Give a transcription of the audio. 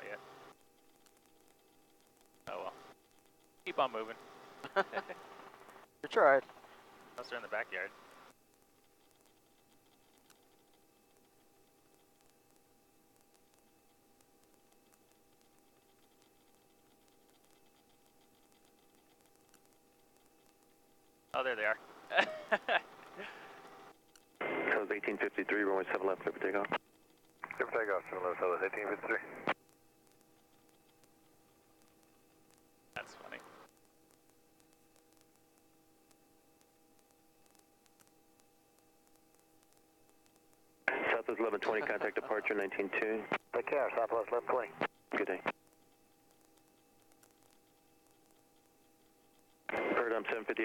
out yet. Oh well. Keep on moving. You tried. Unless they're in the backyard. Oh, there they are. That was 1853, runway 7 left, clear for takeoff. Clear for takeoff, 7 left, that was 1853. That's funny. Southwest 1120, contact departure 192. Take care, Southwest left 20. Good day. Heard 750.